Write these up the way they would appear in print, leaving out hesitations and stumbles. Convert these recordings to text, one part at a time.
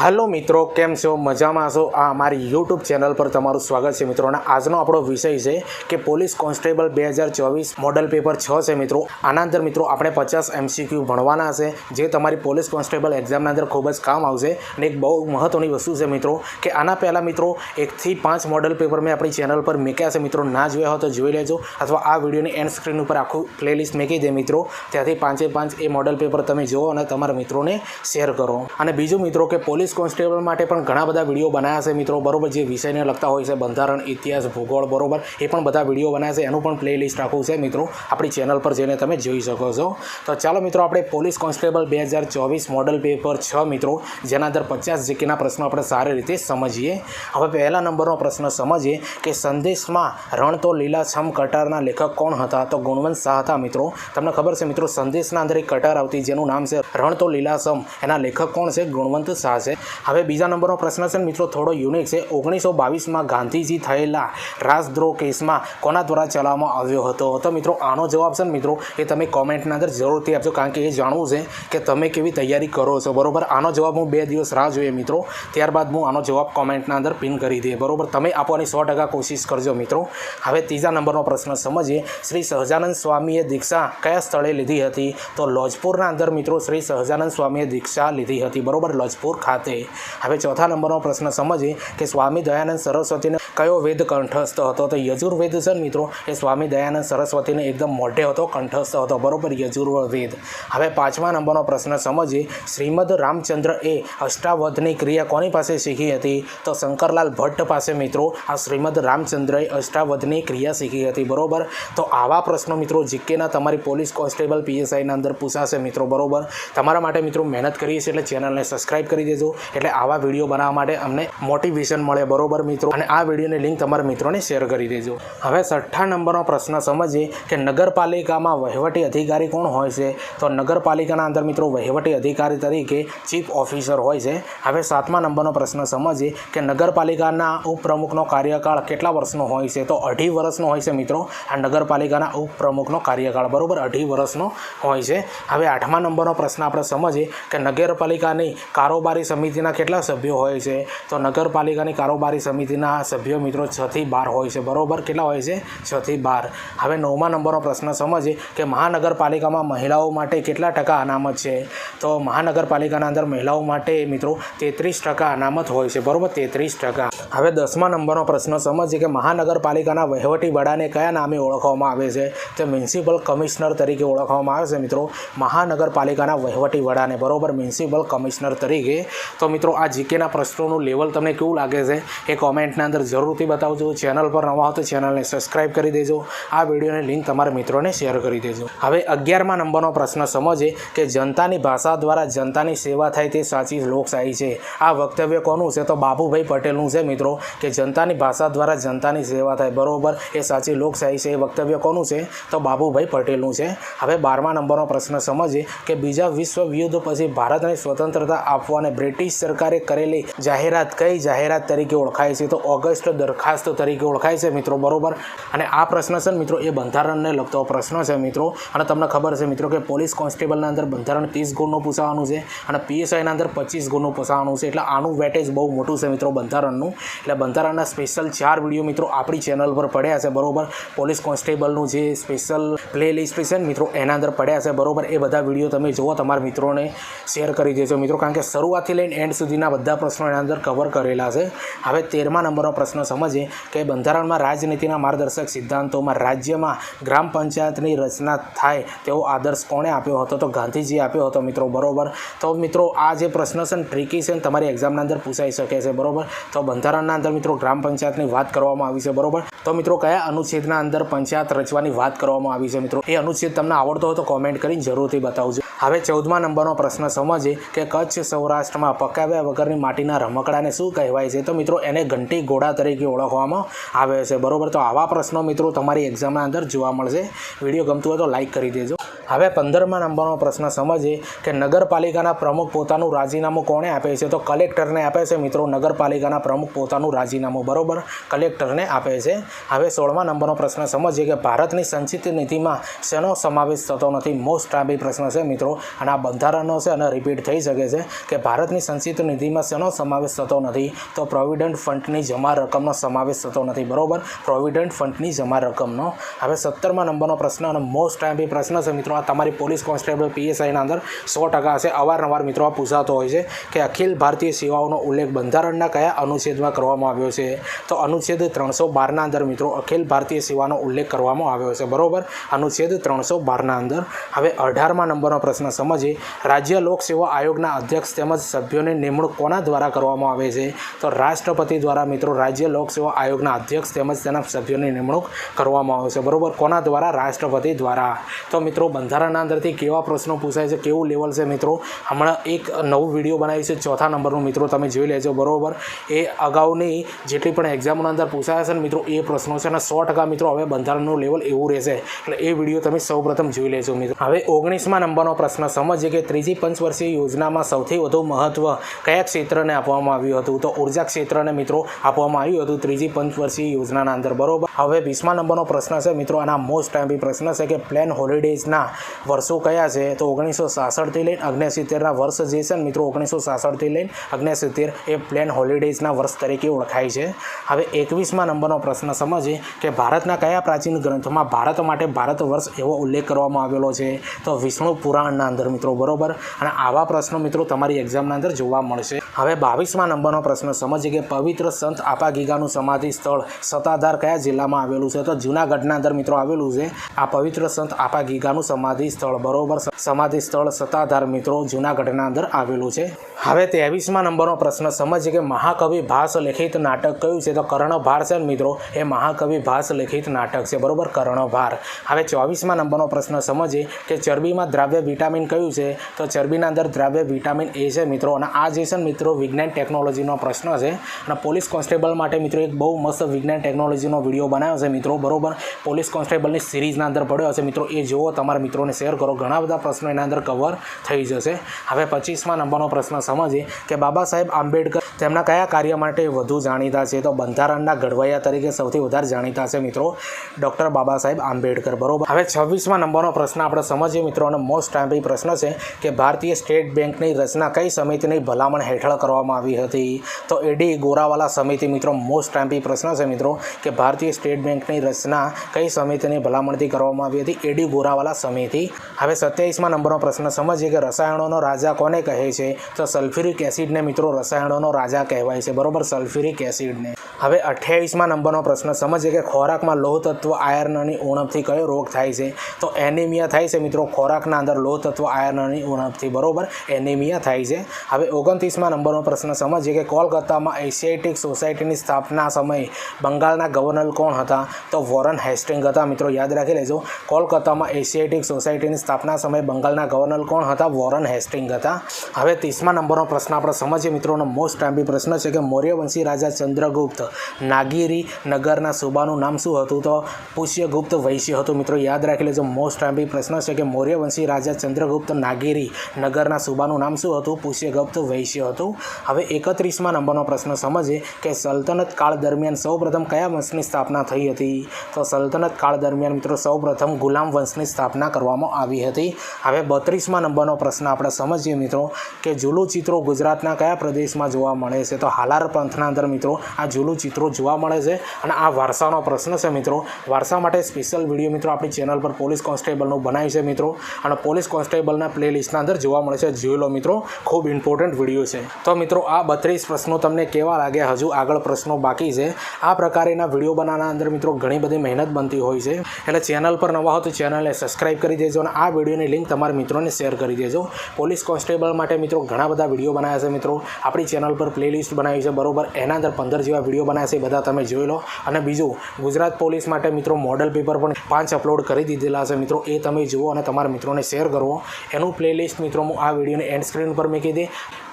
Hello मित्रों केम छो मजामां छो। आ अमारी यूट्यूब चैनल पर तमारुं स्वागत है मित्रों। आजनो आपणो विषय है कि पोलीस कॉन्स्टेबल 2024 मॉडल पेपर 6 है मित्रों। आना अंदर मित्रों आपणे 50 MCQ भणवाना है जे तमारी पोलीस कॉन्स्टेबल एक्जाम अंदर खूब ज काम आवशे। अने एक बहु महत्वनी वस्तु है मित्रों कि आना पहला मित्रों 1 થી 5 मॉडल पेपर में अपनी चैनल पर मूक्या है मित्रों। ना जोया हो तो जोई लेजो अथवा आ विडियोनी एंड स्क्रीन पर आखू प्लेलिस्ट मूकी दे मित्रों। त्याथी 5 ए मॉडल पेपर तमे जोवो अने तमारा मित्रोंने शेर करो। अने बीजું मित्रों के पोलीस कॉन्स्टेबल माटे पण घणा बधा विडियो बनाया है मित्रों बरोबर। जे विषयने लगता होय छे बंधारण इतिहास भूगोल बरोबर ए पण बधा विडियो बनाया है। एनुं पण प्लेलिस्ट आखुं छे मित्रों आपणी चैनल पर जईने तमे जोई शको छो। तो चलो मित्रों आपणे पोलीस कॉन्स्टेबल 2024 मॉडल पेपर 6 मित्रों जेना अंदर 50 जीकेना प्रश्नों आपणे सारी रीते समझीए। हवे पहला नंबरनो प्रश्न समझीए कि संदेशमां रण तो लीलाछम कटारना लेखक कोण हता? तो गुणवंत शाह हता मित्रों। तमने खबर छे मित्रों संदेशना अंदर एक कटार आवती जेनुं नाम छे रण तो लीलाछम। एना लेखक कोण छे? गुणवंत शाह छे। हवे बीजा नंबरनो प्रश्न छे मित्रों थोड़ो यूनिक है। 1922 में गांधीजी थयेला राजद्रोह केस में कोना द्वारा चलाववामां आव्यो हतो? तो मित्रों आनो जवाब छे मित्रों ए तमे कॉमेंटना अंदर जरूरथी आपजो कारण के ए जाणवुं छे कि तमे केवी तैयारी करो छो बरोबर। आनो जवाब हूँ 2 दिवस राह जोईए मित्रों त्यारबाद हूँ आनो जवाब कॉमेंटना अंदर पिन करी दे बरोबर। तमे आपवानी 100% कोशिश करजो मित्रों। हवे तीजा नंबरनो प्रश्न समझीए। श्री सहजानंद स्वामीए दीक्षा कया स्थळे लीधी हती? तो लॉजपुरना अंदर मित्रों श्री सहजानंद स्वामीए दीक्षा लीधी हती बरोबर लॉजपुर खाते। हवे चौथा नंबरनो प्रश्न समझीए कि स्वामी दयानंद सरस्वती ने कयो वेद कंठस्थ हतो? तो यजुर्वेद छे मित्रों ए स्वामी दयानंद सरस्वती ने एकदम मोढे हतो कंठस्थ हतो बरोबर यजुर्वेद। हवे पांचमा नंबरनो प्रश्न समझीए। श्रीमद रामचंद्र ए अष्टावधनी क्रिया कोनी पासे शीखी हती? तो शंकरलाल भट्ट पासे मित्रों आ श्रीमद रामचंद्र अष्टावधनी क्रिया शीखी हती बरोबर। तो आवा प्रश्नों मित्रों जीकेना तमारी पोलीस कॉन्स्टेबल PSI ना अंदर पूछाशे मित्रों बरोबर। तमारा माटे मित्रों मेहनत करीए छीए एटले चेनलने सब्सक्राइब करी देजो एटले आवा विडियो बनाववा माटे अमने मोटिवेशन मळे बरोबर मित्रों। अने आ विडियोनी लिंक तमारा मित्रोने शेर करी देजो। हवे 6ठा नंबरनो प्रश्न समझीए कि नगरपालिकामां वहीवटी अधिकारी कोण होय छे? तो नगरपालिकाना अंदर मित्रों वहीवटी अधिकारी तरीके चीफ ऑफिसर होय छे। हवे 7मा नंबरनो प्रश्न समझीए कि नगरपालिकाना उपप्रमुखनो कार्यकाळ केटला वर्षनो होय छे? तो 2.5 वर्षनो होय छे मित्रों। आ नगरपालिकाना उपप्रमुखनो कार्यकाळ बरोबर 2.5 वर्षनो होय छे। हवे 8मा नंबरनो प्रश्न आपणे समझीए कि नगरपालिकानी कारोबारी समितिना केटला सभ्यो होय छे? तो नगरपालिकानी कारोबारी समितिना सभ्यो मित्रों 6 થી 12 होय छे बरोबर। केटला होय छे? 6 થી 12। हवे 9मा नंबरनो प्रश्न समझीए कि महानगरपालिकामां महिलाओ माटे केटला टका अनामत छे? तो महानगरपालिकाना अंदर महिलाओ माटे मित्रों 33% अनामत होय छे बरोबर 33%। हवे 10मा नंबरनो प्रश्न समझीए कि महानगरपालिकाना वहीवटी वडाने कया नामे ओळखवामां आवे छे? तो म्युनिसिपल कमिश्नर तरीके ओळखवामां आवे छे मित्रों महानगरपालिकाना वहीवटी वडाने बरोबर म्युनिसिपल कमिश्नर तरीके। तो मित्रों आ जीकेना प्रश्नों लेवल तमने केवुं लागे छे ए कॉमेंटना अंदर जरूरथी बतावजो। चैनल पर नवा हो तो चैनलने सब्सक्राइब करी देजो। आ विडियोनी लिंक तमारा मित्रोने शेर करी देजो। हवे 11मा नंबरनो प्रश्न समझीए कि जनतानी भाषा द्वारा जनतानी सेवा थाय ते साची लोकशाही छे। आ वक्तव्य कोनुं छे? तो बाबूभाई पटेलनुं छे मित्रों कि जनतानी भाषा द्वारा जनतानी सेवा थाय बरोबर ए साची लोकशाही छे। वक्तव्य कोनुं छे? तो बाबूभाई पटेलनुं छे। हवे 12मा नंबरनो प्रश्न समझीए कि बीजा विश्व युद्ध पछी भारतने स्वतंत्रता आपवाने ब्रिटिश सरकारे करेली जाहेरात कई जाहेरात तरीके ओळखाय छे? तो ऑगस्ट दरखास्त तरीके ओळखाय छे मित्रों बरोबर। अने आ प्रश्न छे मित्रों ए बंधारणने लगतो प्रश्न छे मित्रों। अने तमने खबर छे मित्रों कि पोलीस कॉन्स्टेबलना अंदर बंधारण 30 गुणनुं पूछावानुं छे अने PSI ना अंदर 25 गुणनुं पूछावानुं छे। एटले आनुं वेटेज बहु मोटुं छे मित्रों बंधारणनुं। एटले बंधारणना स्पेशल 4 विडियो मित्रों आपणी चेनल पर पड्या छे बरोबर। पोलीस कॉन्स्टेबलनुं जे स्पेशल प्लेलिस्ट छे मित्रों एना अंदर पड्या छे बरोबर। ए बधा विडियो तमे जोवो तमारा मित्रोने शेर करी देजो मित्रों कारण के शरूआतथी लईने एंड सुधीना बधा प्रश्नो एना अंदर कवर करेला छे। हवे 13मा नंबरनो प्रश्न समझीए कि बंधारणमां राजनीतिना मार्गदर्शक सिद्धांतोमां राज्यमां ग्राम पंचायतनी रचना थाय तेवो आदर्श कोणे आप्यो हतो? तो गांधीजीए आप्यो हतो मित्रों बरोबर। तो मित्रों आ जे प्रश्न छे ट्रिकी छे तमारी एक्जामना अंदर पूछाई शके छे बरोबर। तो बंधारणना अंदर मित्रों ग्राम पंचायतनी वात करवामां आवी छे बरोबर। तो मित्रों कया अनुच्छेदना अंदर पंचायत रचवानी वात करवामां आवी छे मित्रों? ए अनुच्छेद तमने आवडतो हो तो कॉमेंट करीने जरूरथी बतावजो। हवे 14मा नंबरनो प्रश्न समझीए कि कच्छ सौराष्ट्रमां पकाव्या वगरनी माटीना रमकडाने शुं कहेवाय छे? तो मित्रों एने घंटी घोड़ा तरीके ओळखवामां आवे छे बरोबर। तो आवा प्रश्नो मित्रों तमारी एक्जामना अंदर जोवा मळशे। विडियो गमतो होय तो लाइक करी देजो। हवे 15मा नंबरनो प्रश्न समझीए कि नगरपालिकाना प्रमुख पोतानुं राजीनामुं कोणे आपे छे? तो कलेक्टरने आपे छे मित्रों। नगरपालिकाना प्रमुख पोतानुं राजीनामुं बरोबर कलेक्टरने आपे छे। हवे 16मा नंबरनो प्रश्न समझीए कि भारतनी संचित नीतिमां शेनो समावेश थतो नथी? मोस्ट आंबी प्रश्न छे मित्रों अने आ बंधारणनो छे अने रिपीट थई शके छे कि भारतनी સંચિત નિધિમાં શેનો સમાવેશ થતો નથી? તો પ્રોવિડન્ટ ફંડની જમા રકમનો સમાવેશ થતો નથી. બરોબર, પ્રોવિડન્ટ ફંડની જમા રકમનો. હવે 17મા નંબરનો પ્રશ્ન અને મોસ્ટ ટાઈમ પ્રશ્ન છે મિત્રો. આ તમારી પોલીસ કોન્સ્ટેબલ PSIના અંદર 100% હશે. અવારનવાર મિત્રો આ પૂછાતો હોય છે કે અખિલ ભારતીય સેવાઓનો ઉલ્લેખ બંધારણના કયા અનુચ્છેદમાં કરવામાં આવ્યો છે? તો અનુચ્છેદ 312ના અંદર મિત્રો અખિલ ભારતીય સેવાનો ઉલ્લેખ કરવામાં આવ્યો છે. બરોબર, અનુચ્છેદ 312ના અંદર. હવે 18મા નંબરનો પ્રશ્ન સમજીએ. રાજ્ય લોક સેવા આયોગના અધ્યક્ષ તેમજ સભ્યોની નિમણૂક કોના દ્વારા કરવામાં આવે છે? તો રાષ્ટ્રપતિ દ્વારા મિત્રો રાજ્ય લોક સેવા આયોગના અધ્યક્ષ તેમજ તેના સભ્યોની નિમણૂક કરવામાં આવે છે. બરોબર, કોના દ્વારા? રાષ્ટ્રપતિ દ્વારા. તો મિત્રો બંધારણના અંદરથી કેવા પ્રશ્નો પૂછાય છે, કેવું લેવલ છે મિત્રો, હમણાં એક નવું વિડીયો બનાવી છે 4થા નંબરનું મિત્રો, તમે જોઈ લેજો. બરોબર, એ અગાઉની જેટલી પણ એક્ઝામના અંદર પૂછાયા છે ને મિત્રો એ પ્રશ્નો છે અને 100% મિત્રો હવે બંધારણનું લેવલ એવું રહેશે, એટલે એ વિડીયો તમે સૌપ્રથમ જોઈ લેજો મિત્રો. હવે 19મા નંબરનો પ્રશ્ન સમજીએ કે ત્રીજી પંચવર્ષીય યોજનામાં સૌથી વધુ મહત્વ કયા ક્ષેત્રને આપવામાં આવ્યું હતું? તો ઉર્જા ક્ષેત્રને મિત્રો આપવામાં આવ્યું હતું ત્રીજી પંચવર્ષીય યોજનાના અંદર. બરોબર, હવે 20મા નંબરનો પ્રશ્ન છે મિત્રો, આના મોસ્ટ ટાઈમ પ્રશ્ન છે કે પ્લેન હોલિડેઝના વર્ષો કયા છે? તો 1966થી લઈને 1970ના વર્ષ જે છે ને મિત્રો, 1966થી લઈને 1970 એ પ્લેન હોલિડેઝના વર્ષ તરીકે ઓળખાય છે. હવે 21મા નંબરનો પ્રશ્ન સમજીએ કે ભારતના કયા પ્રાચીન ગ્રંથમાં ભારત માટે ભારત વર્ષ એવો ઉલ્લેખ કરવામાં આવેલો છે? તો વિષ્ણુ પુરાણના અંદર મિત્રો. બરોબર, અને આવા પ્રશ્નો મિત્રો તમારી એક્ઝામના અંદર જોવા મળશે. હવે 22મા નંબરનો પ્રશ્ન સમજીએ કે પવિત્ર સંત આપાગીગાનું સમાધિ સ્થળ સત્તાધાર કયા જિલ્લામાં આવેલું છે? તો જૂનાગઢના અંદર મિત્રો આવેલું છે આ પવિત્ર સંત આપાગીગાનું સમાધિ સ્થળ. બરોબર, સમાધિ સ્થળ સત્તાધાર મિત્રો જૂનાગઢના અંદર આવેલું છે. હવે 23મા નંબરનો પ્રશ્ન સમજીએ કે મહાકવિ ભાસ લેખિત નાટક કયું છે? તો કર્ણભાર છે ને મિત્રો, એ મહાકવિ ભાસ લેખિત નાટક છે. બરોબર, કર્ણભાર. હવે 24મા નંબરનો પ્રશ્ન સમજીએ કે ચરબીમાં દ્રાવ્ય વિટામિન કયું છે? તો ચરબીના અંદર દ્રાવ્ય વિટામિન A છે મિત્રો. અને આ જે છે ને મિત્રો વિજ્ઞાન ટેકનોલોજીનો પ્રશ્ન છે અને પોલીસ કોન્સ્ટેબલ માટે મિત્રો એક બહુ મસ્ત વિજ્ઞાન ટેકનોલોજીનો વિડીયો બનાવ્યો છે મિત્રો. બરોબર, પોલીસ કોન્સ્ટેબલની સિરીઝના અંદર પડ્યો છે મિત્રો, એ જુઓ, તમારા મિત્રોને શેર કરો, ઘણા બધા પ્રશ્નો એના અંદર કવર થઈ જશે. હવે 25મા નંબરનો પ્રશ્ન સમજીએ કે બાબા સાહેબ આંબેડકર તેમના કયા કાર્ય માટે વધુ જાણીતા છે? તો બંધારણના ઘડવૈયા તરીકે સૌથી વધારે જાણીતા છે મિત્રો ડૉક્ટર બાબા સાહેબ આંબેડકર. બરોબર, હવે 26મા નંબરનો પ્રશ્ન આપણે સમજીએ મિત્રો, અને મોસ્ટ ટાઈમ પ્રશ્ન છે કે ભારતીય સ્ટેટ બેંકની રચના કઈ સમિતિની ભલામણ હેઠળ કરવામાં આવી હતી? તો એડી ગોરાવાલા સમિતિ મિત્રો. મોસ્ટ ટાઈમ પ્રશ્ન છે મિત્રો કે ભારતીય સ્ટેટ બેંકની રચના કઈ સમિતિની ભલામણથી કરવામાં આવી હતી? એડી ગોરાવાલા સમિતિ. હવે 27મા નંબરનો પ્રશ્ન સમજીએ કે રસાયણોનો રાજા કોને કહે છે? તો સલ્ફ્યુરિક એસિડને મિત્રો રસાયણોનો રાજા કહેવાય છે. બરોબર, સલ્ફ્યુરિક એસિડને. હવે 28મા નંબરનો પ્રશ્ન સમજીએ કે ખોરાકમાં લોહ તત્વ આયર્નની ઉણપથી કયો રોગ થાય છે? તો એનિમિયા થાય છે મિત્રો. ખોરાકના અંદર લોહ તત્વ આયર્નની ઉણપથી બરોબર એનિમિયા થાય છે. હવે 29મા નંબરનો પ્રશ્ન સમજીએ કે કોલકાતામાં એશિયાટિક સોસાયટીની સ્થાપના સમયે બંગાળના ગવર્નર કોણ હતા? તો વોરન હેસ્ટિંગ હતા મિત્રો, યાદ રાખી લેજો. કોલકાતામાં એશિયાટિક સોસાયટીની સ્થાપના સમયે બંગાળના ગવર્નર કોણ હતા? વોરન હેસ્ટિંગ હતા. હવે 30મા નંબરનો પ્રશ્ન આપણે સમજીએ મિત્રોનો મોસ્ટ ટાઈમ પ્રશ્ન છે કે મૌર્યવંશી રાજા ચંદ્રગુપ્ત નાગિરી નગરના સુબાનું નામ શું હતું? તો પુષ્યગુપ્ત વૈશ્ય હતું મિત્રો, યાદ રાખી લેજો. મોસ્ટ ટાઈમ પ્રશ્ન છે કે મૌર્યવંશી રાજા ચંદ્રગુપ્ત નાગિરી નગરના સુબાનું નામ શું હતું? પુષ્યગુપ્ત વૈશ્ય હતું. હવે 31મા નંબરનો પ્રશ્ન સમજીએ કે સલ્તનત કાળ દરમિયાન સૌપ્રથમ કયા વંશની સ્થાપના થઈ હતી? તો સલ્તનત કાળ દરમિયાન મિત્રો સૌપ્રથમ ગુલામ વંશની સ્થાપના કરવામાં આવી હતી. હવે 32મા નંબરનો પ્રશ્ન આપણે સમજીએ મિત્રો કે જુલુ ચિત્રો ગુજરાતના કયા પ્રદેશમાં જોવા મળે છે? તો હાલાર પંથના અંદર મિત્રો આ જુલુ ચિત્રો જોવા મળે છે. અને આ વારસાનો પ્રશ્ન છે મિત્રો. વારસા માટે સ્પેશિયલ વિડીયો મિત્રો આપણી ચેનલ પર પોલીસ કોન્સ્ટેબલનું બનાવ્યું છે મિત્રો, અને પોલીસ કોન્સ્ટેબલના પ્લેલિસ્ટના અંદર જોવા મળે છે. જોઈ લો મિત્રો, ખૂબ ઇમ્પોર્ટન્ટ વિડીયો છે. તો મિત્રો આ 32 પ્રશ્નો તમને કેવા લાગ્યા? હજુ આગળ પ્રશ્નો બાકી છે. આ પ્રકારના વિડીયો બનાવવાના અંદર મિત્રો ઘણી બધી મહેનત બનતી હોય છે, એટલે ચેનલ પર નવા હો તો ચેનલને સબસ્ક્રાઈબ કરી દેજો અને આ વિડીયોની લિંક તમારા મિત્રોને શેર કરી દેજો. પોલીસ કોન્સ્ટેબલ માટે મિત્રો ઘણા બધા વિડીયો બનાવ્યા છે મિત્રો, આપણી ચેનલ પર પ્લેલિસ્ટ બનાવી છે. બરોબર, એના અંદર 15 જેવા વિડીયો બનાવ્યા છે, બધા તમે જોઈ લો. અને બીજું ગુજરાત પોલીસ માટે મિત્રો મોડલ પેપર પણ 5 અપલોડ કરી દીધેલા છે મિત્રો, એ તમે જુઓ અને તમારા મિત્રોને શેર કરો. એનું પ્લેલિસ્ટ મિત્રો હું આ વિડીયોની એન્ડ સ્ક્રીન પર મૂકી દે.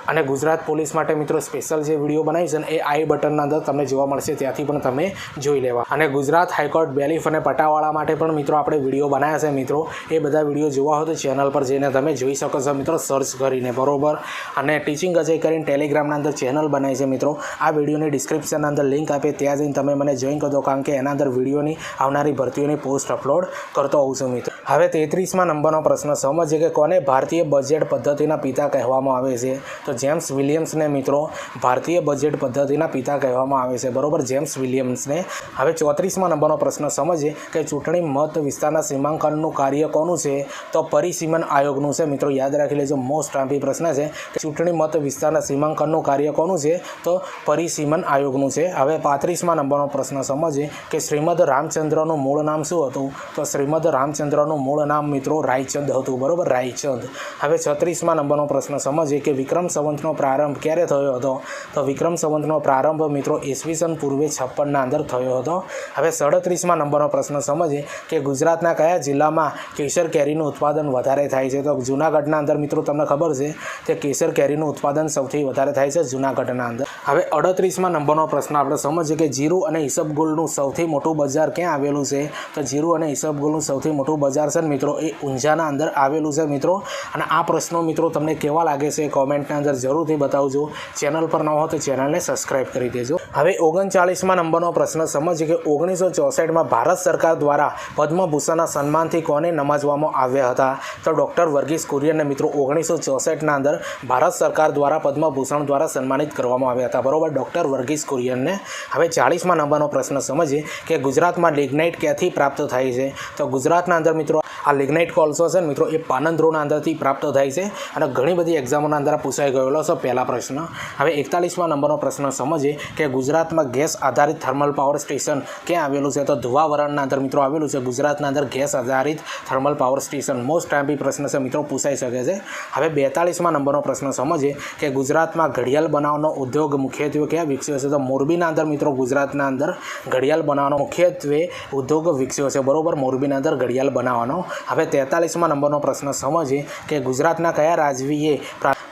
અને ગુજરાત પોલીસ માટે મિત્રો સ્પેશિયલ જે વિડીયો બનાવી છે ને એ આઈ બટનના અંદર તમને જોવા મળશે, ત્યાંથી પણ તમે જોઈ લેવા. અને ગુજરાત હાઈકોર્ટ બેલીફ અને પટાવાળા માટે પણ મિત્રો આપણે વિડીયો બનાવ્યા છે મિત્રો, એ બધા વિડીયો જોવા હોય તો ચેનલ પર જઈને તમે જોઈ શકો છો મિત્રો, સર્ચ કરીને. બરોબર, અને ટીચિંગ અજય કરીને ટેલિગ્રામના અંદર ચેનલ બનાવી છે મિત્રો, આ વિડીયોની ડિસ્ક્રિપ્શનના અંદર લિંક આપે, ત્યાં જઈને તમે મને જોઈન કરી દો, કારણ કે એના અંદર વિડીયોની આવનારી ભરતીઓની પોસ્ટ અપલોડ કરતો હોઉં છું મિત્રો. હવે 33મા નંબરનો પ્રશ્ન સમજીએ કે કોને ભારતીય બજેટ પદ્ધતિના પિતા કહેવામાં આવે છે? તો જેમ્સ વિલિયમ્સને મિત્રો ભારતીય બજેટ પદ્ધતિના પિતા કહેવામાં આવે છે, બરોબર, જેમ્સ વિલિયમ્સને. હવે 34મા નંબરનો પ્રશ્ન સમજીએ કે ચૂંટણી મત વિસ્તારના સીમાંકનનું કાર્ય કોનું છે? તો પરિસીમન આયોગનું છે મિત્રો. યાદ રાખી લેજો, મોસ્ટ આંપી પ્રશ્ન છે કે ચૂંટણી મત વિસ્તારના સીમાંકનનું કાર્ય કોનું છે? તો પરિસીમન આયોગનું છે. હવે 35મા નંબરનો પ્રશ્ન સમજીએ કે શ્રીમદ રામચંદ્રનું મૂળ નામ શું હતું? તો શ્રીમદ રામચંદ્રનું મૂળ નામ મિત્રો રાયચંદ હતું, બરોબર, રાયચંદ. હવે 36મા નંબરનો પ્રશ્ન સમજીએ કે વિક્રમ સંવતનો પ્રારંભ ક્યારે થયો હતો? તો વિક્રમ સંવતનો પ્રારંભ મિત્રો ઈસવીસન પૂર્વે 56ના અંદર થયો હતો. હવે 37મા નંબરનો પ્રશ્ન સમજીએ કે ગુજરાતના કયા જિલ્લામાં કેસર કેરીનું ઉત્પાદન વધારે થાય છે? તો જૂનાગઢના અંદર મિત્રો તમને ખબર છે કે કેસર કેરીનું ઉત્પાદન સૌથી વધારે થાય છે જૂનાગઢના અંદર. હવે 38મા નંબરનો પ્રશ્ન આપણે સમજીએ કે જીરું અને ઈસબગુલનું સૌથી મોટું બજાર ક્યાં આવેલું છે? તો જીરું અને ઈસબગુલનું સૌથી મોટું બજાર છે મિત્રો એ ઊંઝાના અંદર આવેલું છે મિત્રો. અને આ પ્રશ્નો મિત્રો તમને કેવા લાગે છે કોમેન્ટના અંદર જરૂરથી બતાવજો. ચેનલ પર ન હો તો ચેનલને સબસ્ક્રાઈબ કરી દેજો. હવે 39મા નંબરનો પ્રશ્ન સમજીએ કે 1964માં ભારત સરકાર દ્વારા પદ્મભૂષણના સન્માનથી કોને નવાજવામાં આવ્યા હતા? તો ડૉક્ટર વર્ગીસ કુરિયનને મિત્રો 1964ના અંદર ભારત સરકાર દ્વારા પદ્મભૂષણ દ્વારા સન્માનિત કરવામાં આવ્યા હતા, બરોબર, ડૉક્ટર વર્ગીસ કુરિયનને. હવે 40મા નંબરનો પ્રશ્ન સમજીએ કે ગુજરાતમાં લિગ્નાઇટ ક્યાંથી પ્રાપ્ત થાય છે? તો ગુજરાતના અંદર મિત્રો આ લિગ્નાઇટ કોલસો છે ને મિત્રો એ પાનંદ્રોના અંદરથી પ્રાપ્ત થાય છે અને ઘણી બધી એક્ઝામોના અંદર પૂછાઈ ગયેલો છે પહેલા પ્રશ્ન. હવે 41મા નંબરનો પ્રશ્ન સમજીએ કે ગુજરાતમાં ગેસ આધારિત થર્મલ પાવર સ્ટેશન ક્યાં આવેલું છે? તો ધુવાવરણના અંદર મિત્રો આવેલું છે ગુજરાતના અંદર ગેસ આધારિત થર્મલ પાવર સ્ટેશન. મોસ્ટ ટાઈમ્પી પ્રશ્ન છે મિત્રો, પૂછાઈ શકે છે. હવે 42મા નંબરનો પ્રશ્ન સમજીએ કે ગુજરાતમાં ઘડિયાળ બનાવવાનો ઉદ્યોગ મુખ્યત્વે ક્યાં વિકસ્યો છે? તો મોરબીના અંદર મિત્રો ગુજરાતના અંદર ઘડિયાળ બનાવવાનો મુખ્યત્વે ઉદ્યોગ વિકસ્યો છે, બરોબર, મોરબીના અંદર ઘડિયાળ બનાવવાનો. હવે 43મા નંબરનો પ્રશ્ન સમજીએ કે ગુજરાતના કયા રાજવીએ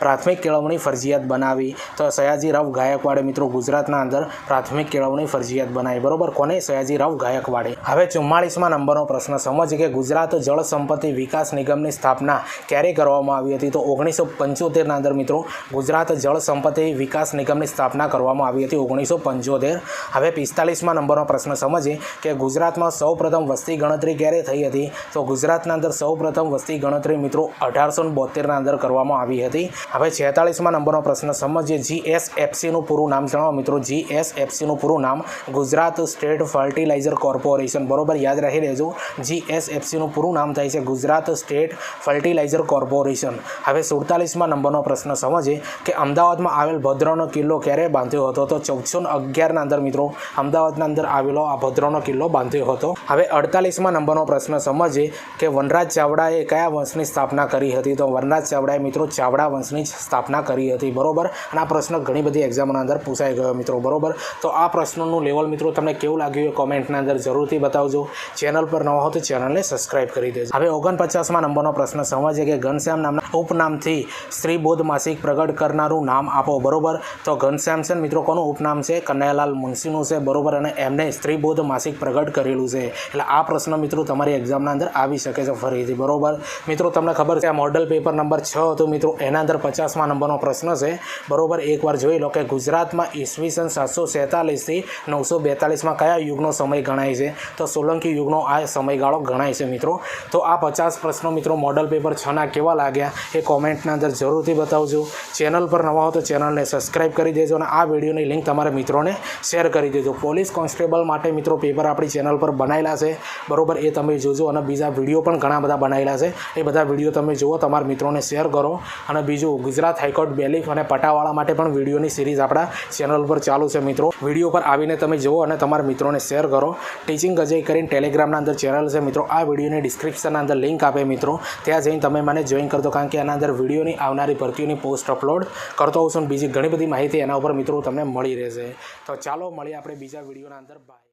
પ્રાથમિક કેળવણી ફરજિયાત બનાવી? તો સયાજીરાવ ગાયકવાડે મિત્રો ગુજરાતના અંદર પ્રાથમિક કેળવણી ફરજિયાત બનાવી, બરોબર, કોને? સયાજીરાવ ગાયકવાડે. હવે 44મા નંબરનો પ્રશ્ન સમજીએ કે ગુજરાત જળ સંપત્તિ વિકાસ નિગમની સ્થાપના ક્યારે કરવામાં આવી હતી? તો 1975ના અંદર મિત્રો ગુજરાત જળ સંપત્તિ વિકાસ નિગમની સ્થાપના કરવામાં આવી હતી 1975. હવે 45મા નંબરનો પ્રશ્ન સમજીએ કે ગુજરાતમાં સૌપ્રથમ વસ્તી ગણતરી ક્યારે થઈ હતી? તો ગુજરાતના અંદર સૌપ્રથમ વસ્તી ગણતરી મિત્રો 1872ના અંદર કરવામાં આવી હતી. હવે 46મા નંબરનો પ્રશ્ન સમજીએ GSFCનું પૂરું નામ જણાવો મિત્રો. GSFCનું પૂરું નામ ગુજરાત સ્ટેટ ફર્ટિલાઇઝર કોર્પોરેશન, બરોબર, યાદ રાખી લેજો. GSFCનું પૂરું નામ થાય છે ગુજરાત સ્ટેટ ફર્ટિલાઇઝર કોર્પોરેશન. હવે 47મા નંબરનો પ્રશ્ન સમજીએ કે અમદાવાદમાં આવેલ ભદ્રનો કિલ્લો ક્યારે બાંધ્યો હતો? તો 1411ના અંદર મિત્રો અમદાવાદના અંદર આવેલો આ ભદ્રનો કિલ્લો બાંધ્યો હતો. હવે 48મા નંબરનો પ્રશ્ન સમજીએ કે વનરાજ ચાવડાએ કયા વંશની સ્થાપના કરી હતી? તો વનરાજ ચાવડાએ મિત્રો ચાવડા વંશની સ્થાપના કરી હતી, બરોબર. અને આ પ્રશ્ન ઘણી બધી એક્ઝામના અંદર પૂછાઈ ગયો મિત્રો, બરોબર. તો આ પ્રશ્નોનું લેવલ મિત્રો તમને કેવું લાગ્યું એ કોમેન્ટના અંદર જરૂરથી બતાવજો. ચેનલ પર ન હો તો ચેનલને સબસ્ક્રાઈબ કરી દેજો. હવે 49મા નંબરનો પ્રશ્ન સમજીએ કે ઘનશ્યામ નામના ઉપનામથી સ્ત્રીબોધ માસિક પ્રગટ કરનારું નામ આપો, બરોબર. તો ઘનશ્યામ છે મિત્રો કોનું ઉપનામ છે? કનૈયાલાલ મુનશીનું છે, બરોબર, અને એમને સ્ત્રીબોધ માસિક પ્રગટ કરેલું છે. એટલે આ પ્રશ્ન મિત્રો તમારી એક્ઝામના અંદર આવી શકે છે ફરીથી, બરોબર. મિત્રો તમને ખબર છે આ મોડલ પેપર નંબર 6 હતું મિત્રો, એના અંદર 50મા નંબરનો પ્રશ્ન છે, બરોબર. એકવાર જોઈ લો કે ગુજરાતમાં ઈસવીસન 747થી 942માં કયા યુગનો સમય ગણાય છે? તો સોલંકી યુગનો આ સમયગાળો ગણાય છે મિત્રો. તો આ 50 પ્રશ્નો મિત્રો મોડલ પેપર 6ના કેવા લાગ્યા એ કોમેન્ટના અંદર જરૂરથી બતાવજો. ચેનલ પર નવા હો તો ચેનલને સબસ્ક્રાઈબ કરી દેજો અને આ વિડીયોની લિંક તમારા મિત્રોને શેર કરી દેજો. પોલીસ કોન્સ્ટેબલ માટે મિત્રો પેપર આપણી ચેનલ પર બનાવેલા છે, બરોબર, એ તમે જોજો. અને બીજા વિડીયો પણ ઘણા બધા બનાવેલા છે, એ બધા વિડીયો તમે જુઓ, તમારા મિત્રોને શેર કરો. અને બીજું ગુજરાત હાઈકોર્ટ બેલીફ અને પટાવાળા માટે પણ વિડીયોની સિરીઝ આપણા ચેનલ પર ચાલુ છે મિત્રો. વિડીયો પર આવીને તમે જુઓ અને તમારા મિત્રોને શેર કરો. ટીચિંગ અજય કરીને ટેલિગ્રામના અંદર ચેનલ છે મિત્રો, આ વિડીયોની ડિસ્ક્રિપ્શનના અંદર લિંક આપે મિત્રો, ત્યાં જઈને તમે મને જોઈન કરજો. કારણ કે એના અંદર વિડીયોની આવનારી ભરતીઓની પોસ્ટ અપલોડ કરતો હોઉં છું. બીજી ઘણી બધી માહિતી એના ઉપર મિત્રો તમને મળી રહેશે. તો ચાલો મળીએ આપણે બીજા વિડીયોના અંદર. બાય.